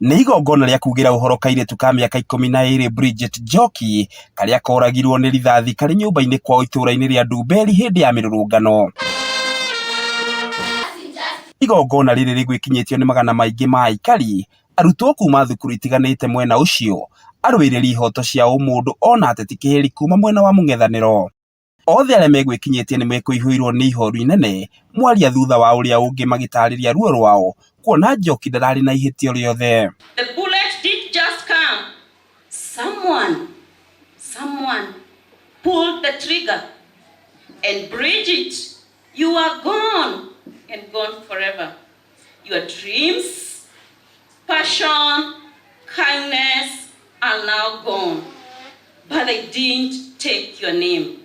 nĩ igongona rĩa kugira ũhoro kairĩtu ka mĩaka 12 Bridget Njoki karĩa koragirwo nĩ rithathi karĩ nyũmba-inĩ kwao itũũra-inĩ rĩa Ndumberi hĩndĩ ya mĩrũrũngano. Igongona rĩrĩ rĩgwĩkinyĩtio nĩ magana maingĩ ma aikari, arutwo kuma thukuru itiganĩte mwena ũcio, arũĩrĩri ihoto cia ũmũndũ ona ateti kĩhĩri kuma mwena wa mũng'ethanĩro. Othe arĩa megwĩkinyĩtie nĩ mekũihũirwo nĩ ihoru inene, mwaria thutha wa ũrĩa ũngĩ magĩtarĩria ruo rwao kuona Njoki ndararĩ na ihĩtio rĩothe. The bullet did just come. Someone pulled the trigger, and Bridget, you are gone and gone forever. Your dreams, passion, kindness are now gone, but they didn't take your name.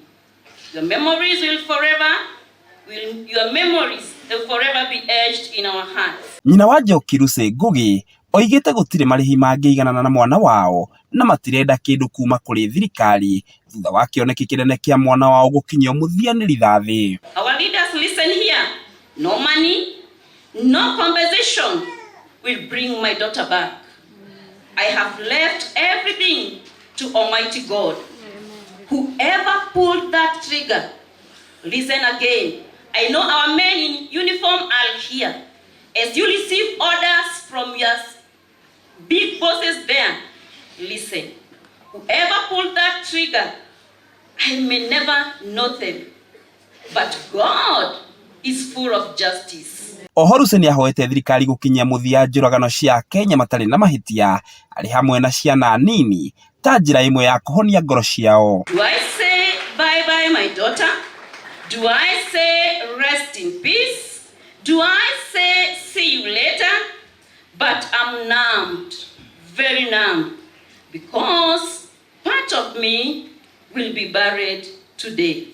Your memories will forever be etched in our hearts. Nyina wa Njoki Lucy Ngugi oigĩte gũtirĩ marĩhi mangĩiganana na mwana wao na matirenda kĩndũ kuma kũrĩ thirikari thutha wa kĩoneki kĩnene kĩa mwana wao gũkinyio mũthia nĩ rithathi. Our leaders listen here. No money, no compensation will bring my daughter back. I have left everything to Almighty God. Whoever pulled that trigger, listen again. I know our men in uniform are here. As you receive orders from your big bosses there, listen. Whoever pulled that trigger, I may never know them, but God is full of justice. Oho Lucy nĩ ahoete thirikari gũkinyia mũthia njũragano cia Kenya matarĩ na mahĩtia arĩ hamwe na ciana nini ta njĩra ĩmwe ya kũhonia ngoro ciao. Do I say bye bye my daughter? Do I say rest in peace? Do I say see you later? But I'm numbed, very numb, because part of me will be buried today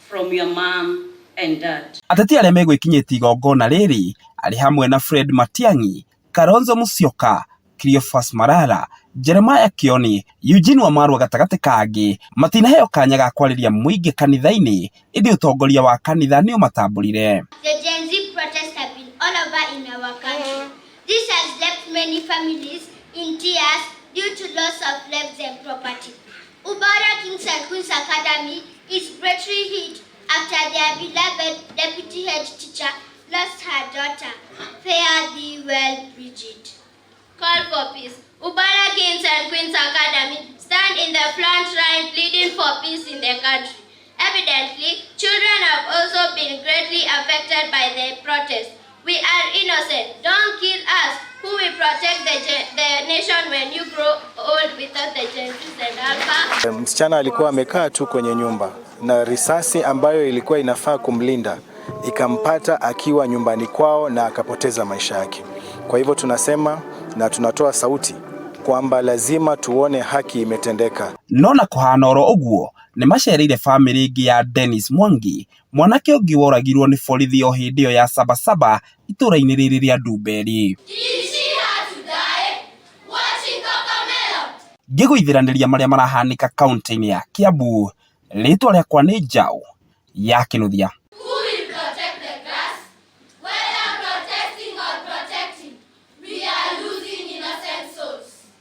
from your mom and dad. Ateti arĩa megwĩkinyĩtie igongona rĩrĩ arĩ hamwe na Fred Matiang'i, Kalonzo Musyoka, Cleophas Malala, Jeremiah Kioni, Eugene Wamalwa gatagatĩ kangĩ matinaheo kanya ga kwarĩria mũingĩ kanitha-inĩ ĩndĩ ũtongoria wa kanitha nĩ ũmatambũrire. The Gen Z protests have been all over in our country. This has left many families in tears due to loss of lives and property. Ubara Kings and Queens Academy is brutally hit after their beloved deputy head teacher lost her daughter. Fare thee well, Bridget. Call for peace. Ubara Kings and Queens Academy stand in the front line pleading for peace in the country. Evidently, children have also been greatly affected by the protest. We are innocent. Don't kill us. Who will protect the nation when you grow old without the Gen Zs and Alpha? Msichana alikuwa amekaa tu kwenye nyumba na risasi ambayo ilikuwa inafaa kumlinda ikampata akiwa nyumbani kwao na akapoteza maisha yake. Kwa hivyo tunasema na tunatoa sauti kwamba lazima tuone haki imetendeka. Nona kũhana oro ũguo nĩ macereire famĩlĩ ĩngĩ ya Dennis Mwangi, mwanake ũngĩ woragirwo nĩ borithi o hĩndĩ ĩyo ya Sabasaba itũũra-inĩ rĩrĩ rĩa Ndumberi. Ngĩgũithĩranĩria marĩa marahanĩka kaunti-inĩ ya Kiambu, rĩtwa rĩakwa nĩ Njaũ ya Kĩnuthia.